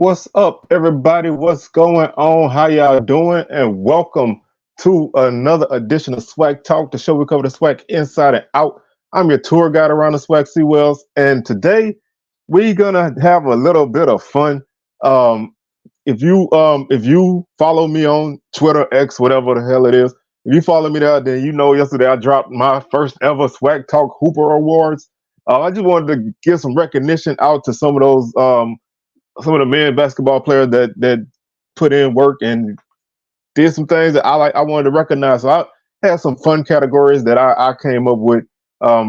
What's up, everybody? What's going on? How y'all doing? And welcome to another edition of SWAC Talk, the show we cover the SWAC inside and out. I'm your tour guide around the SWAC Seawells, and today we're gonna have a little bit of fun. Um, if you follow me on Twitter, X, whatever the hell it is, if you follow me there, then you know yesterday I dropped my first ever SWACTalk Hooper Awards. I just wanted to give some recognition out to some of the men basketball players that put in work and did some things that I wanted to recognize. So I had some fun categories that I came up with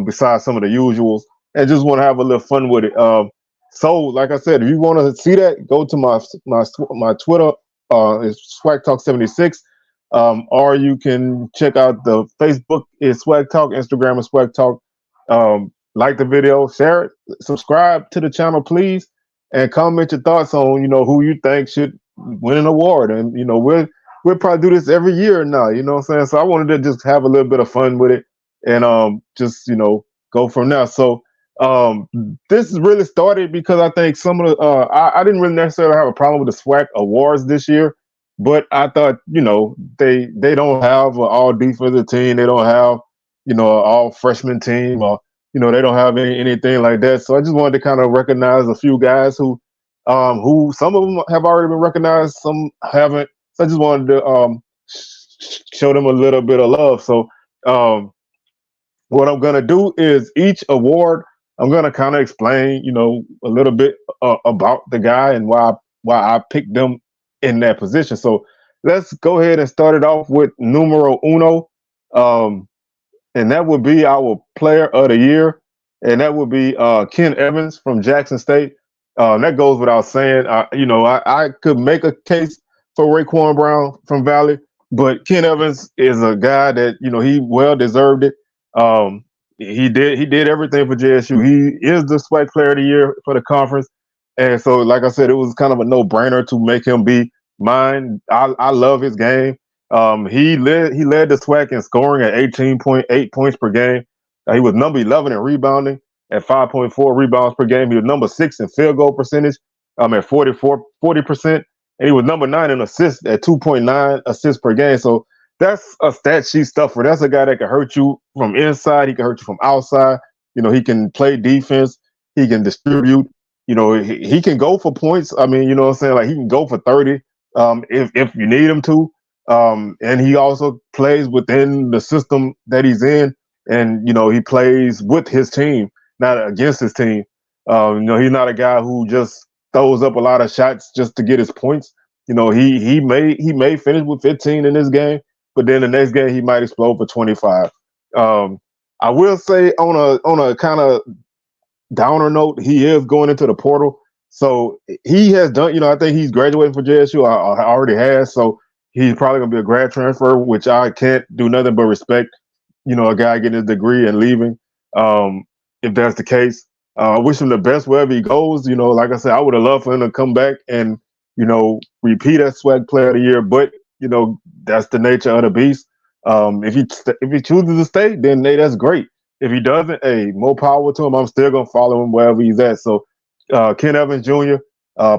besides some of the usuals, and just want to have a little fun with it. So, like I said, if you want to see that, go to my Twitter. It's Swag Talk 76. Or you can check out the Facebook is Swag Talk, Instagram is Swag Talk. Like the video, share it, subscribe to the channel, please, and comment your thoughts on who you think should win an award. And we'll probably do this every year now. You know what I'm saying? So I wanted to just have a little bit of fun with it, and just go from there. So um, this really started because I think some of the I didn't really necessarily have a problem with the SWAC awards this year, but I thought they don't have an all defensive team. They don't have an all freshman team, or they don't have anything like that. So I just wanted to kind of recognize a few guys who some of them have already been recognized, some haven't. So I just wanted to show them a little bit of love. So um, what I'm gonna do is each award I'm gonna kind of explain, a little bit about the guy and why I picked them in that position. So let's go ahead and start it off with numero uno. Um, and that would be our player of the year, and that would be Ken Evans from Jackson State. That goes without saying. I could make a case for Raekwon Brown from Valley, but Ken Evans is a guy that he well deserved it. He did everything for JSU. He is the SWAC Player of the Year for the conference, and so like I said, it was kind of a no brainer to make him be mine. I love his game. He led the SWAC in scoring at 18.8 points per game. He was number 11 in rebounding at 5.4 rebounds per game. He was number 6 in field goal percentage at 40%. And he was number 9 in assists at 2.9 assists per game. So that's a stat sheet stuffer. That's a guy that can hurt you from inside. He can hurt you from outside. He can play defense. He can distribute. He can go for points. I mean, you know what I'm saying? Like, he can go for 30 if you need him to. And he also plays within the system that he's in, and he plays with his team, not against his team. He's not a guy who just throws up a lot of shots just to get his points. He may finish with 15 in this game, but then the next game he might explode for 25. I will say on a kind of downer note, he is going into the portal, so he has done. I think he's graduating from JSU. I already has, so he's probably gonna be a grad transfer, which I can't do nothing but respect. A guy getting his degree and leaving. If that's the case, I wish him the best wherever he goes. Like I said, I would have loved for him to come back and repeat as SWAC Player of the Year. But that's the nature of the beast. If he chooses to stay, then hey, that's great. If he doesn't, hey, more power to him. I'm still gonna follow him wherever he's at. So Ken Evans Jr.,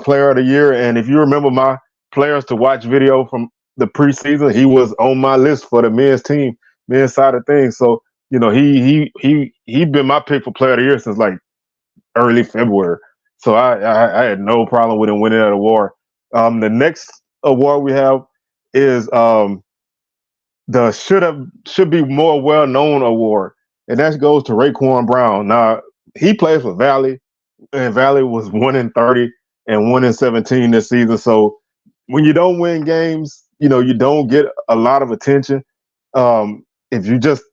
Player of the Year, and if you remember my players to watch video from the preseason, he was on my list for the men's side of things. So he been my pick for Player of the Year since like early February. So I had no problem with him winning that award. The next award we have is the should be more well known award, and that goes to Raekwon Brown. Now he plays for Valley, and Valley was 1-30 and 1-17 this season. So when you don't win games, you don't get a lot of attention. If you just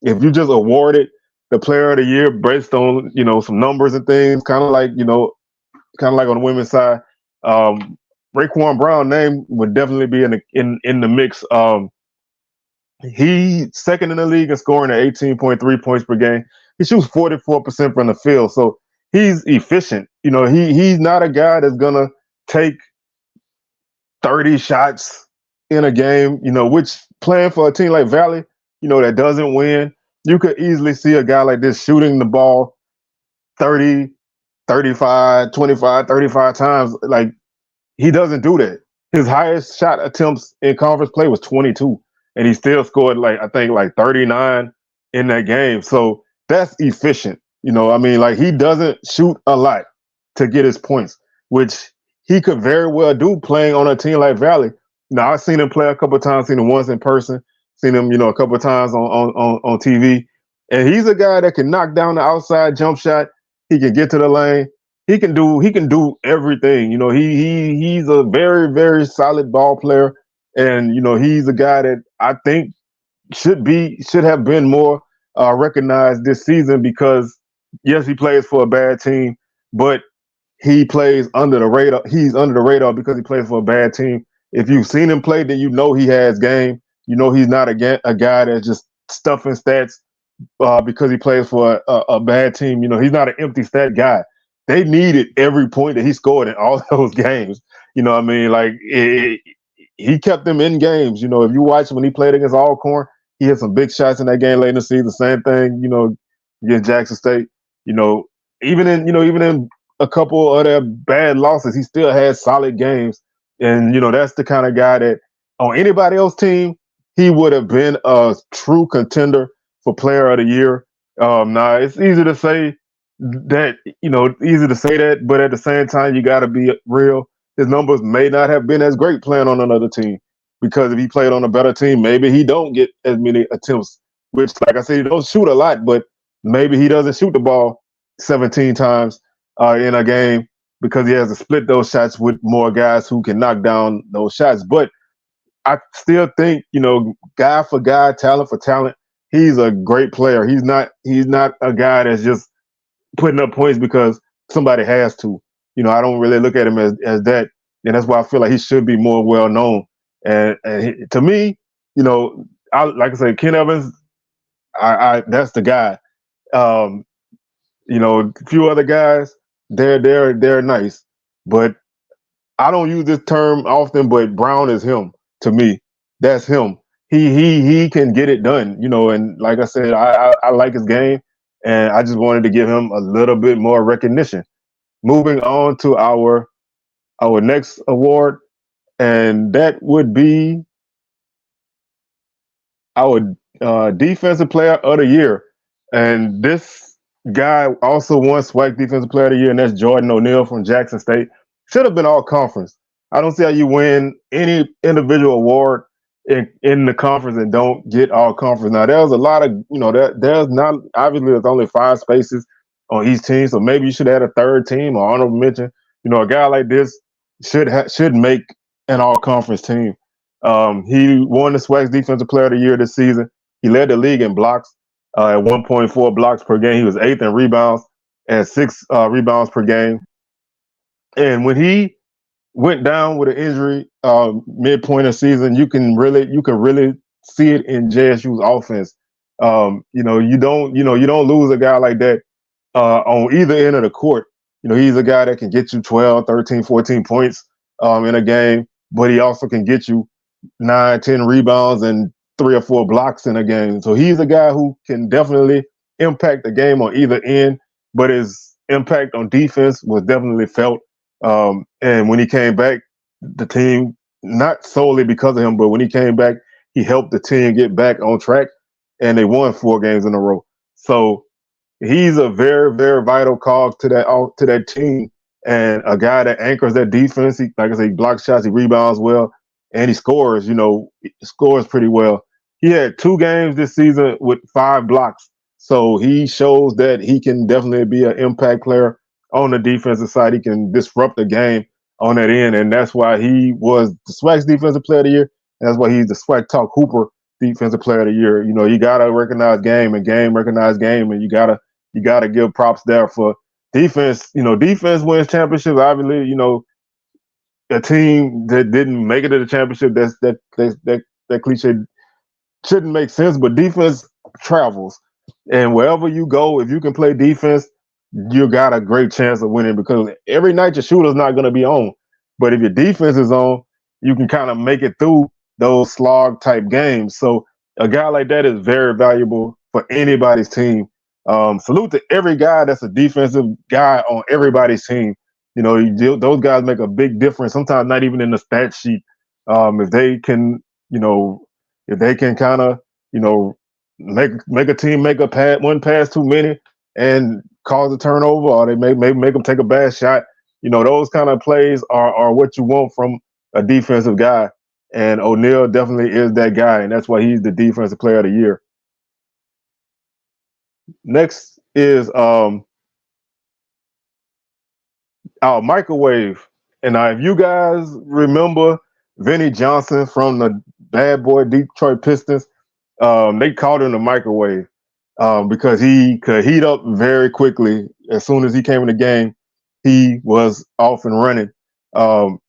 awarded the Player of the Year based on some numbers and things, kind of like on the women's side, Raekwon Brown name would definitely be in the mix. He second in the league in scoring at 18.3 points per game. He shoots 44% from the field, so he's efficient. He's not a guy that's gonna take 30 shots in a game, which playing for a team like Valley, that doesn't win, you could easily see a guy like this shooting the ball 30, 35, 25, 35 times. Like, he doesn't do that. His highest shot attempts in conference play was 22, and he still scored like I think like 39 in that game. So that's efficient. I mean, like he doesn't shoot a lot to get his points, which he could very well do playing on a team like Valley. Now I've seen him play a couple of times, seen him once in person, seen him, a couple of times on TV. And he's a guy that can knock down the outside jump shot. He can get to the lane. He can do everything. He's a very, very solid ball player. And he's a guy that I think should have been more recognized this season because yes, he plays for a bad team, but he plays under the radar. He's under the radar because he plays for a bad team. If you've seen him play, then you know he has game. You know he's not a guy that's just stuffing stats because he plays for a bad team. He's not an empty stat guy. They needed every point that he scored in all those games. You know what I mean? Like he kept them in games. If you watch when he played against Alcorn, he had some big shots in that game late in the season. Same thing, against Jackson State. Even in a couple of their bad losses, he still had solid games. And that's the kind of guy that on anybody else's team, he would have been a true contender for Player of the Year. Now it's easy to say that, but at the same time, you got to be real. His numbers may not have been as great playing on another team because if he played on a better team, maybe he don't get as many attempts. Which, like I said, he don't shoot a lot, but maybe he doesn't shoot the ball 17 times in a game because he has to split those shots with more guys who can knock down those shots. But I still think, guy for guy, talent for talent, he's a great player. He's not a guy that's just putting up points because somebody has to. I don't really look at him as that, and that's why I feel like he should be more well known. And to me, like I said, Ken Evans, I that's the guy. A few other guys, they're nice, but I don't use this term often. But Brown is him to me. That's him. He can get it done. And like I said, I like his game, and I just wanted to give him a little bit more recognition. Moving on to our next award, and that would be our Defensive Player of the Year. And this guy also won SWAC Defensive Player of the Year, and that's Jordan O'Neal from Jackson State. Should have been all conference. I don't see how you win any individual award in the conference and don't get all conference. Now, there's a lot of, there's not, obviously, there's only 5 spaces on each team, so maybe you should add a third team or honorable mention. A guy like this should make an all conference team. He won the SWAC's Defensive Player of the Year this season. He led the league in blocks at 1.4 blocks per game. He was 8th in rebounds at 6 rebounds per game. And when he went down with an injury midpoint of season, you can really see it in JSU's offense. You don't lose a guy like that on either end of the court. He's a guy that can get you 12, 13, 14 points in a game, but he also can get you 9, 10 rebounds and 3 or 4 blocks in a game. So he's a guy who can definitely impact the game on either end, but his impact on defense was definitely felt. And when he came back, the team, not solely because of him, but when he came back, he helped the team get back on track, and they won 4 games in a row. So he's a very, very vital cog to that team, and a guy that anchors that defense. He, like I said, he blocks shots, he rebounds well, and he scores. Scores pretty well. He had 2 games this season with 5 blocks, so he shows that he can definitely be an impact player on the defensive side. He can disrupt the game on that end, and that's why he was the SWAC's Defensive Player of the Year. And that's why he's the SWACTalk Hooper Defensive Player of the Year. You gotta recognize game, and game recognize game, and you gotta give props there for defense. Defense wins championships. Obviously, a team that didn't make it to the championship, that cliche shouldn't make sense, but defense travels. And wherever you go, if you can play defense, you got a great chance of winning, because every night your shooter's not going to be on. But if your defense is on, you can kind of make it through those slog type games. So a guy like that is very valuable for anybody's team. Salute to every guy that's a defensive guy on everybody's team. those guys make a big difference. Sometimes not even in the stat sheet. If they can, if they can kind of, make a team make one pass too many and cause a turnover, or they make them take a bad shot. Those kind of plays are what you want from a defensive guy. And O'Neal definitely is that guy, and that's why he's the defensive player of the year. Next is our microwave. And if you guys remember Vinny Johnson from the bad boy Detroit Pistons, they called him the microwave because he could heat up very quickly. As soon as he came in the game, he was off and running. Rashad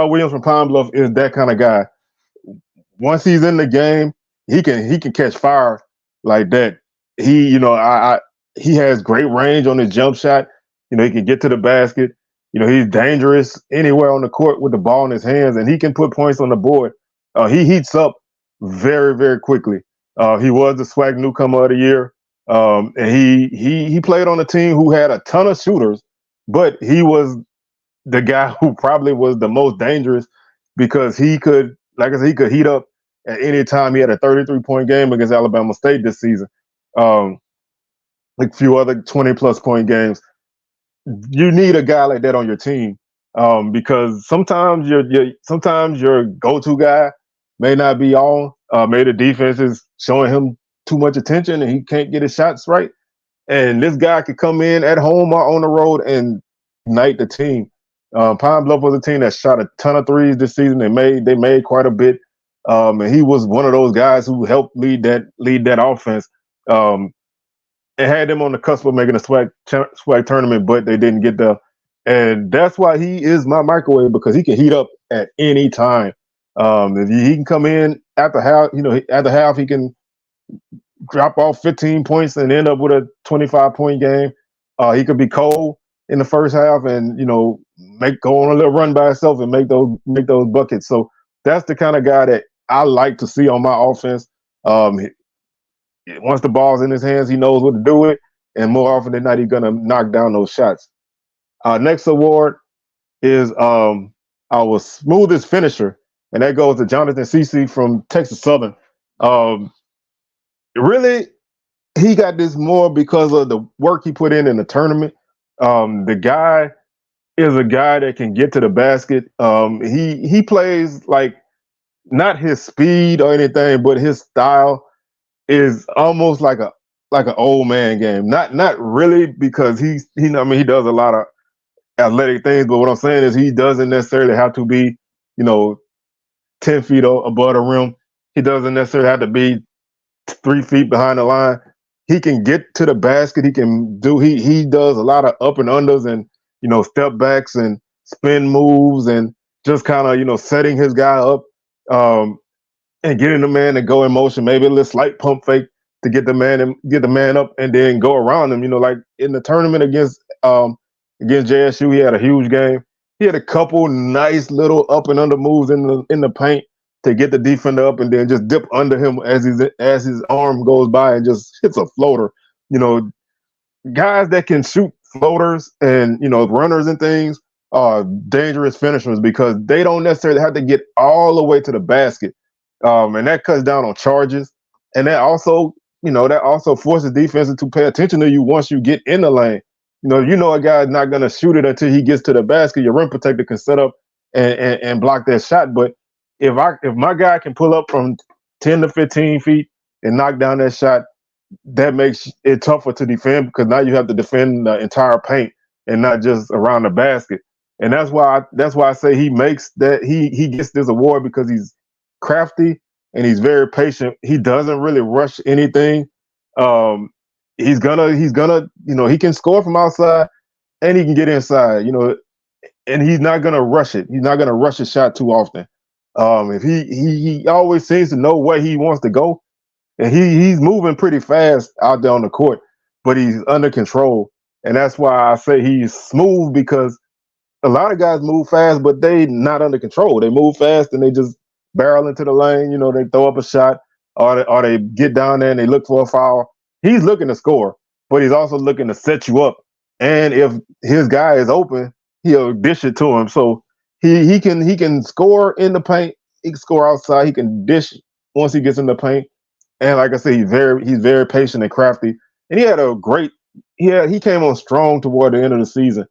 Williams from Pine Bluff is that kind of guy. Once he's in the game, he can catch fire like that. He has great range on his jump shot. He can get to the basket. He's dangerous anywhere on the court with the ball in his hands, and he can put points on the board. He heats up very, very quickly. He was the SWAC newcomer of the year, and he played on a team who had a ton of shooters, but he was the guy who probably was the most dangerous because he could, like I said, he could heat up at any time. He had a 33-point game against Alabama State this season. Like a few other 20-plus point games. You need a guy like that on your team because sometimes your go-to guy may not be on. Maybe the defense is showing him too much attention and he can't get his shots right. And this guy could come in at home or on the road and ignite the team. Pine Bluff was a team that shot a ton of threes this season. They made quite a bit, and he was one of those guys who helped lead that offense. It had them on the cusp of making a SWAC tournament, but they didn't get there. And that's why he is my microwave, because he can heat up at any time. If he can come in at the half, he can drop off 15 points and end up with a 25-point game. He could be cold in the first half and go on a little run by himself and make those buckets. So that's the kind of guy that I like to see on my offense. Once the ball's in his hands, he knows what to do with it, and more often than not, he's gonna knock down those shots. Next award is our smoothest finisher, and that goes to Jonathan Cece from Texas Southern. Really, he got this more because of the work he put in the tournament. The guy is a guy that can get to the basket. He plays like not his speed or anything, but his style is almost like an old man game. Not really, because he does a lot of athletic things, but what I'm saying is he doesn't necessarily have to be 10 feet above the rim. He doesn't necessarily have to be 3 feet behind the line. He can get to the basket. He does a lot of up and unders and step backs and spin moves and just kind of setting his guy up and getting the man to go in motion. Maybe a little slight pump fake to get the man up and then go around him. Like in the tournament against JSU, he had a huge game. He had a couple nice little up and under moves in the paint to get the defender up and then just dip under him as his arm goes by and just hits a floater. Guys that can shoot floaters and runners and things are dangerous finishers because they don't necessarily have to get all the way to the basket, and that cuts down on charges, and that also forces defenses to pay attention to you once you get in the lane. A guy's not going to shoot it until he gets to the basket. Your rim protector can set up and block that shot. But if my guy can pull up from 10 to 15 feet and knock down that shot, that makes it tougher to defend because now you have to defend the entire paint and not just around the basket. And that's why I say he makes that he gets this award, because he's crafty and he's very patient. He doesn't really rush anything. He's gonna he can score from outside and he can get inside, and he's not gonna rush it. He's not gonna rush a shot too often. If he always seems to know where he wants to go, and he's moving pretty fast out there on the court, but he's under control. And that's why I say he's smooth, because a lot of guys move fast, but they not under control. They move fast and they just barrel into the lane. They throw up a shot or they get down there and they look for a foul. He's looking to score, but he's also looking to set you up and if his guy is open, he'll dish it to him. So he can score in the paint. He can score outside. He can dish once he gets in the paint. And like I said, he's very patient and crafty. And he had a great he came on strong toward the end of the season.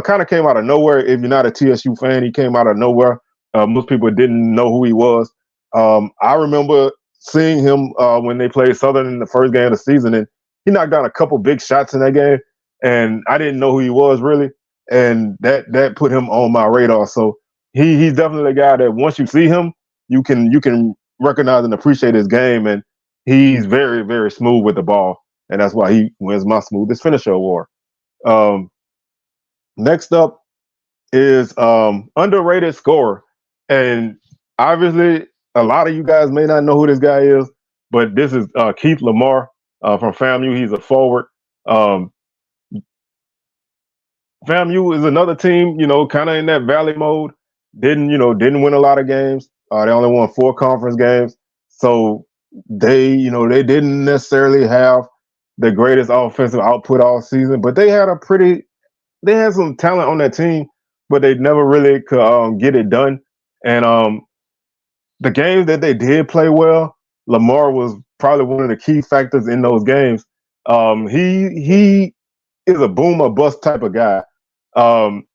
Kind of came out of nowhere. If you're not a TSU fan, he came out of nowhere. Most people didn't know who he was. I remember seeing him when they played Southern in the first game of the season, and he knocked down a couple big shots in that game. And I didn't know who he was really, and that put him on my radar. So he's definitely a guy that once you see him, you can recognize and appreciate his game, and he's very very smooth with the ball, and that's why he wins my smoothest finisher award. Um, Next up is underrated scorer, and obviously a lot of you guys may not know who this guy is, but this is Keith Lamar from FAMU. He's a forward. Um, FAMU is another team, kind of in that valley mode. Didn't win a lot of games. They only won 4 conference games, so they didn't necessarily have the greatest offensive output all season, but they had some talent on that team, but they never really could get it done. And the games that they did play well, Lamar was probably one of the key factors in those games. He is a boom or bust type of guy. Um,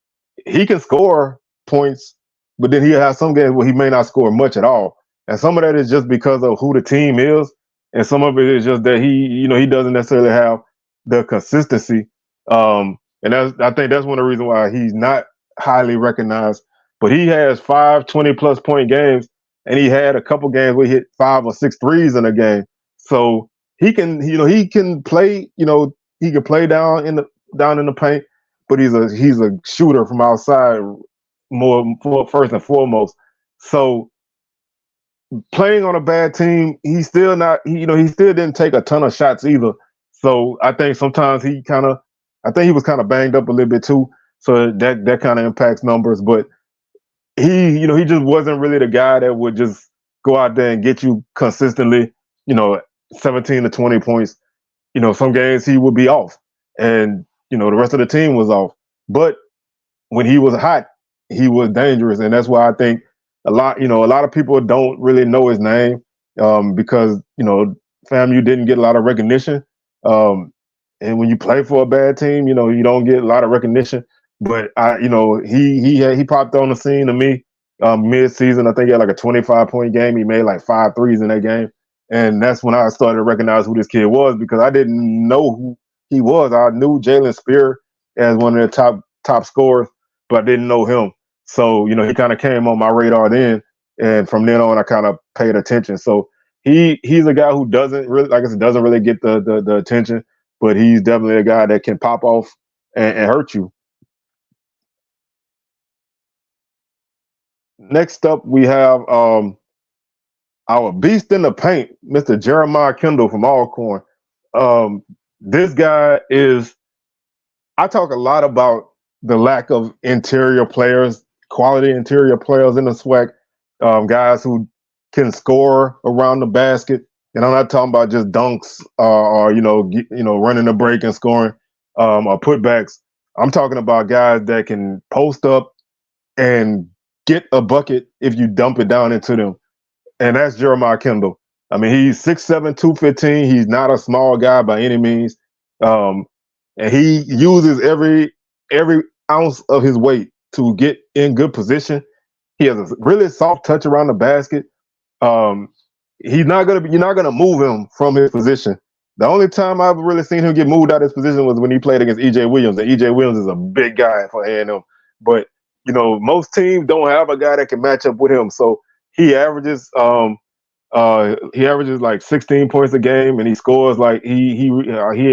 he can score points, but then he has some games where he may not score much at all. And some of that is just because of who the team is, and some of it is just that he doesn't necessarily have the consistency. And I think that's one of the reasons why he's not highly recognized. But he has 5 20+ point games, and he had a couple games where he hit 5 or 6 threes in a game. So he can play, he can play down in the paint, but he's a shooter from outside more first and foremost. So playing on a bad team, he's still not he still didn't take a ton of shots either. So I think sometimes I think he was kind of banged up a little bit too. So that kind of impacts numbers, but he just wasn't really the guy that would just go out there and get you consistently, you know, 17 to 20 points. Some games he would be off, and the rest of the team was off. But when he was hot, he was dangerous, and that's why I think a lot of people don't really know his name because FAMU didn't get a lot of recognition. And when you play for a bad team, you don't get a lot of recognition. But he popped on the scene to me mid-season. I think he had like a 25-point game. He made like 5 threes in that game, and that's when I started to recognize who this kid was because I didn't know who he was. I knew Jalen Spear as one of the top scorers, but I didn't know him. So he kind of came on my radar then, and from then on I kind of paid attention. So he's a guy who doesn't really, like I said, doesn't really get the attention, but he's definitely a guy that can pop off and hurt you. Next up, we have our beast in the paint, Mr. Jeremiah Kendall from Alcorn. This guy is. I talk a lot about the lack of interior players, quality interior players in the SWAC, guys who can score around the basket. And I'm not talking about just dunks or running the break and scoring or putbacks. I'm talking about guys that can post up and get a bucket if you dump it down into them. And that's Jeremiah Kendall. I mean, he's 6'7", 215. He's not a small guy by any means. And he uses every ounce of his weight to get in good position. He has a really soft touch around the basket. You're not gonna move him from his position. The only time I've really seen him get moved out of his position was when he played against EJ Williams. And EJ Williams is a big guy for A&M. But most teams don't have a guy that can match up with him. So he averages like 16 points a game, and he scores like he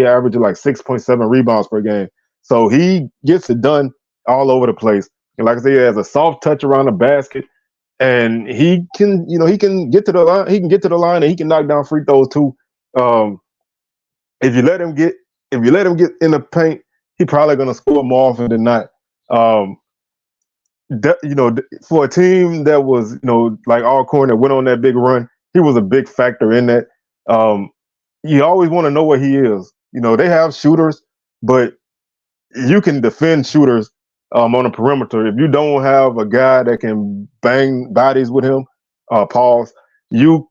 averages like 6.7 rebounds per game. So he gets it done all over the place. And like I said, he has a soft touch around the basket, and he can get to the line. He can get to the line, and he can knock down free throws too. If you let him get in the paint, he's probably gonna score more often than not. For a team that was like Alcorn that went on that big run, he was a big factor in that. You always want to know where he is. They have shooters, but you can defend shooters on the perimeter. If you don't have a guy that can bang bodies with him, pause, you're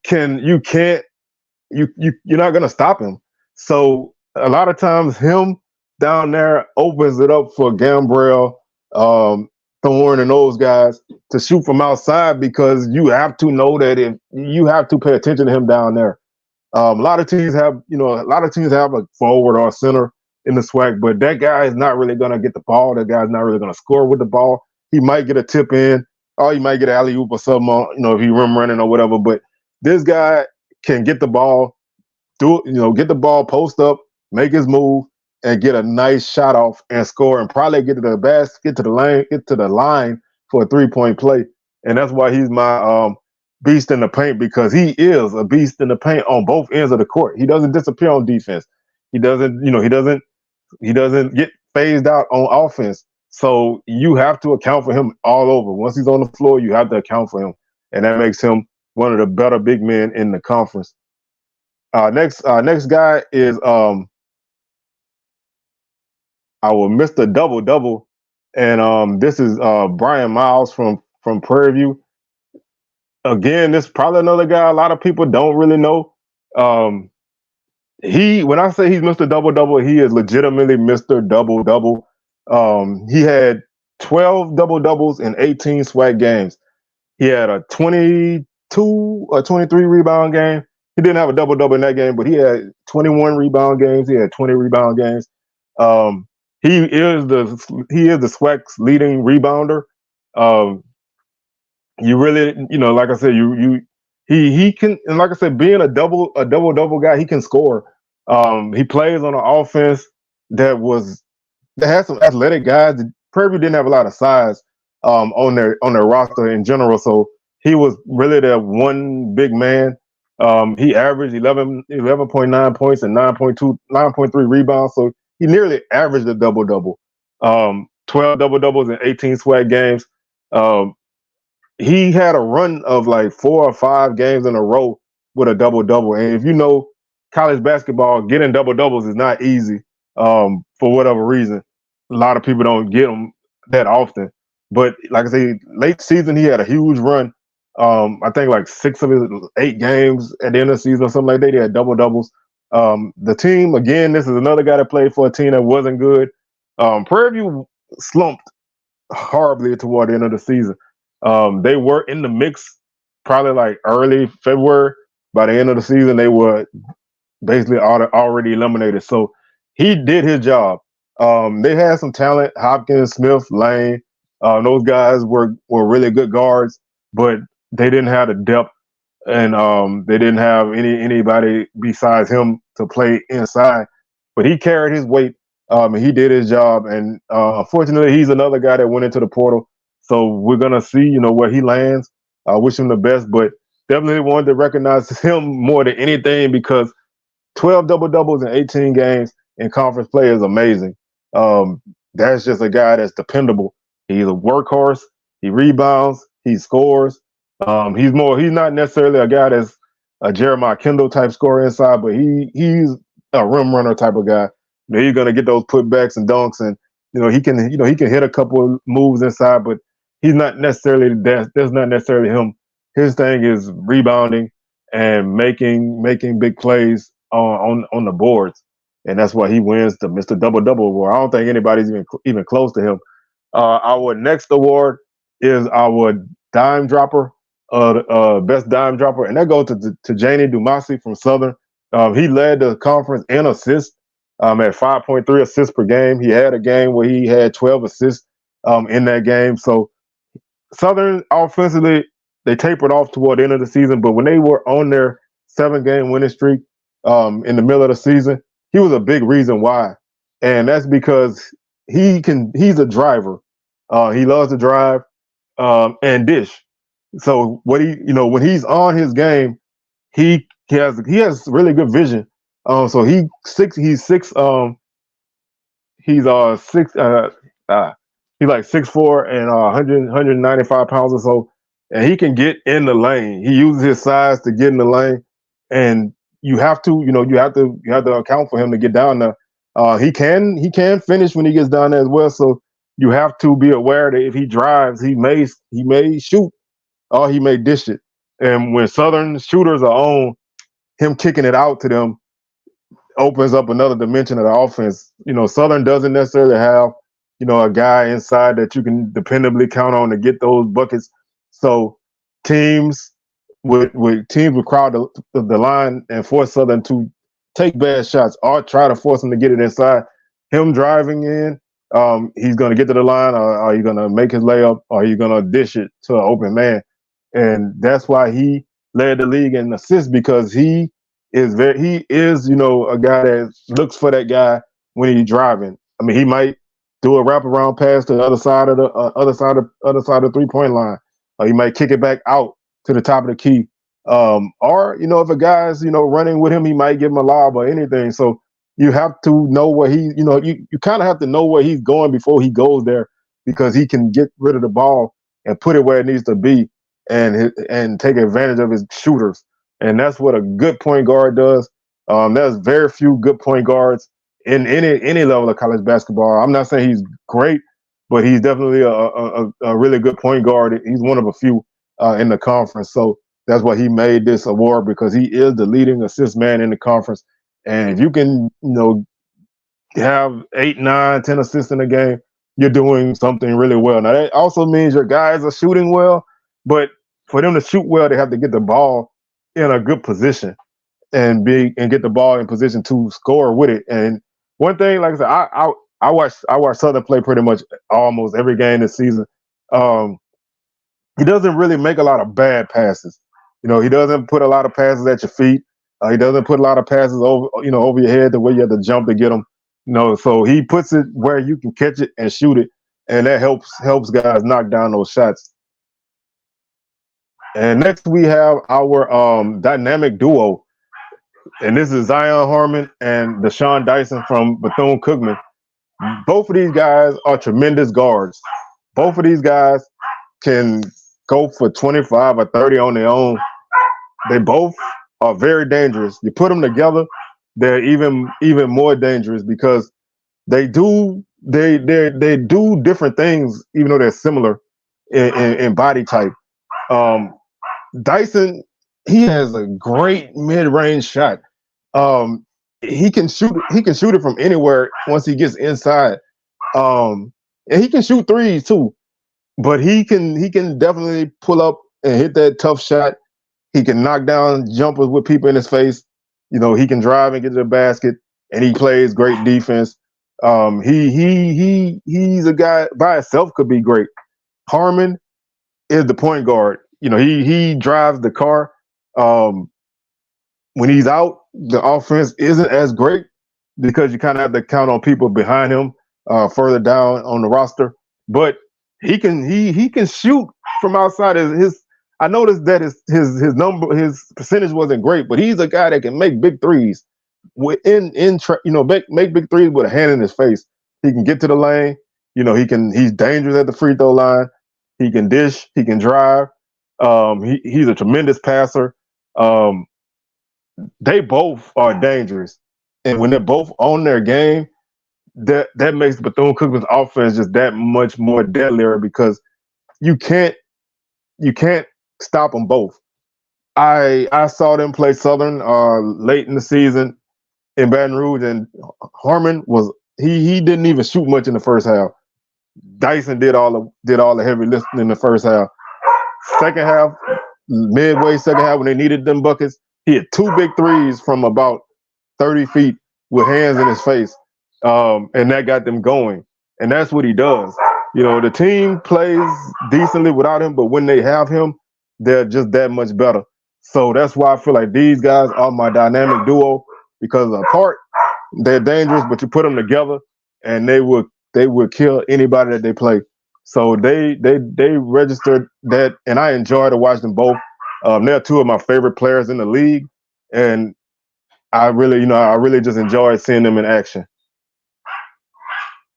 not gonna stop him. So a lot of times him down there opens it up for Gambrell, um, Thorne, and those guys to shoot from outside because you have to know that if you have to pay attention to him down there. A lot of teams have a forward or a center in the SWAC, but that guy is not really gonna get the ball. That guy's not really gonna score with the ball. He might get a tip in, or he might get an alley oop or something, if he rim running or whatever. But this guy can get the ball, get the ball, post up, make his move, and get a nice shot off and score, and probably get to the basket, get to the line for a 3-point play. And that's why he's my beast in the paint, because he is a beast in the paint on both ends of the court. He doesn't disappear on defense. He doesn't, he doesn't get phased out on offense. So you have to account for him all over. Once he's on the floor, you have to account for him, and that makes him one of the better big men in the conference. Next guy is our Mr. Double Double, and this is Brian Miles from Prairie View. Again, this is probably another guy a lot of people don't really know. When I say he's Mr. Double Double, he is legitimately Mr. Double Double. He had 12 double doubles in 18 SWAC games. He had a 22 or 23 rebound game. He didn't have a double double in that game, but he had 21 rebound games. He had 20 rebound games. He is the SWAC's leading rebounder. You really, like I said, he can, and like I said, being a double double guy, he can score. He plays on an offense that had some athletic guys. Prairie View didn't have a lot of size on their roster in general, so he was really their one big man. He averaged 11.9 points and 9.3 rebounds, so he nearly averaged a double double. 12 double doubles in 18 SWAC games. He had a run of like 4 or 5 games in a row with a double double, and if you know college basketball, getting double doubles is not easy. For whatever reason, a lot of people don't get them that often. But like I say, late season he had a huge run. I think like 6 of his 8 games at the end of the season or something like that, he had double doubles. The team, again, this is another guy that played for a team that wasn't good. Prairie View slumped horribly toward the end of the season. They were in the mix probably like early February. By the end of the season, they were basically already eliminated. So he did his job. They had some talent: Hopkins, Smith, Lane. Those guys were really good guards, but they didn't have the depth, and they didn't have anybody besides him to play inside. But he carried his weight. And he did his job. And unfortunately, he's another guy that went into the portal. So we're gonna see, where he lands. I wish him the best, but definitely wanted to recognize him more than anything, because 12 double doubles in 18 games in conference play is amazing. That's just a guy that's dependable. He's a workhorse. He rebounds. He scores. He's not necessarily a guy that's a Jeremiah Kendall type scorer inside, but he's a rim runner type of guy. He's gonna get those putbacks and dunks, and he can hit a couple of moves inside, but he's not necessarily that's not necessarily him. His thing is rebounding and making big plays on the boards, and that's why he wins the Mr. Double Double award. I don't think anybody's even close to him. Our next award is our dime dropper, best dime dropper, and that goes to Janie Dumasi from Southern. He led the conference in assists at 5.3 assists per game. He had a game where he had 12 assists in that game. So Southern offensively, they tapered off toward the end of the season, but when they were on their 7-game winning streak in the middle of the season, he was a big reason why. And that's because he's a driver. He loves to drive and dish. So when he's on his game, he has really good vision. So he's 6'4" and 195 pounds or so, and he can get in the lane. He uses his size to get in the lane, and you have to account for him to get down there. He can finish when he gets down there as well. So you have to be aware that if he drives, he may shoot or he may dish it. And when Southern shooters are on, him kicking it out to them opens up another dimension of the offense. Southern doesn't necessarily have, a guy inside that you can dependably count on to get those buckets. So teams would crowd the line and force Southern to take bad shots or try to force him to get it inside. Him driving in, he's going to get to the line, or are you going to make his layup, or are you going to dish it to an open man? And that's why he led the league in assists, because he is a guy that looks for that guy when he's driving. I mean, he might do a wraparound pass to the other side of the 3-point line, or he might kick it back out to the top of the key. Or if a guy's running with him, he might give him a lob or anything. So you have to know where you kind of have to know where he's going before he goes there, because he can get rid of the ball and put it where it needs to be, and take advantage of his shooters. And that's what a good point guard does. There's very few good point guards in any level of college basketball. I'm not saying he's great, but he's definitely a really good point guard. He's one of a few in the conference. So that's why he made this award, because he is the leading assist man in the conference. And if you can, have 8, 9, 10 assists in a game, you're doing something really well. Now that also means your guys are shooting well, but for them to shoot well, they have to get the ball in a good position and get the ball in position to score with it. And one thing, like I said, I watch Southern play pretty much almost every game this season. He doesn't really make a lot of bad passes. He doesn't put a lot of passes at your feet. He doesn't put a lot of passes over your head the way you have to jump to get them. So he puts it where you can catch it and shoot it, and that helps guys knock down those shots. And next we have our dynamic duo, and this is Zion Harmon and Deshaun Dyson from Bethune-Cookman. Both of these guys are tremendous guards. Both of these guys can go for 25 or 30 on their own. They both are very dangerous. You put them together, they're even more dangerous, because they do different things, even though they're similar in body type. Dyson, he has a great mid-range shot. He can shoot it from anywhere once he gets inside. And he can shoot threes too. But he can definitely pull up and hit that tough shot. He can knock down jumpers with people in his face. He can drive and get to the basket, and he plays great defense. He's a guy by himself could be great. Harmon is the point guard. He drives the car. When he's out, the offense isn't as great, because you kind of have to count on people behind him further down on the roster. But he can shoot from outside. I noticed that his percentage wasn't great, but he's a guy that can make big threes. Make big threes with a hand in his face. He can get to the lane. He's dangerous at the free throw line. He can dish. He can drive. He's a tremendous passer. They both are dangerous, and when they're both on their game, that makes Bethune-Cookman's offense just that much more deadlier, because you can't stop them both. I saw them play Southern late in the season in Baton Rouge, and Harmon he didn't even shoot much in the first half. Dyson did all the heavy lifting in the first half. Second half, midway second half, when they needed them buckets, he had 2 big threes from about 30 feet with hands in his face, and that got them going. And that's what he does. The team plays decently without him, but when they have him, they're just that much better. So that's why I feel like these guys are my dynamic duo, because apart, they're dangerous, but you put them together, and they would kill anybody that they play. So they registered that, and I enjoy to watch them both. They're 2 of my favorite players in the league, and I really just enjoy seeing them in action.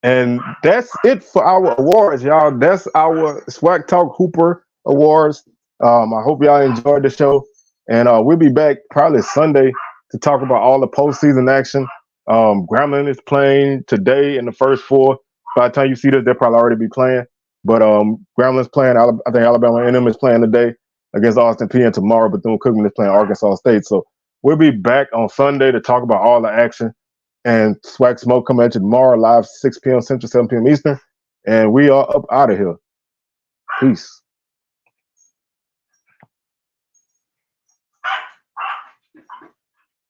And that's it for our awards, y'all. That's our SWACTalk Hooper Awards. I hope y'all enjoyed the show, and we'll be back probably Sunday to talk about all the postseason action. Grambling is playing today in the first four. By the time you see this, they'll probably already be playing. But Grambling's playing. I think Alabama A&M is playing today against Austin Peay, and tomorrow Bethune-Cookman is playing Arkansas State. So we'll be back on Sunday to talk about all the action. And Swag Smoke coming at you tomorrow live 6 p.m. Central, 7 p.m. Eastern. And we are up out of here. Peace.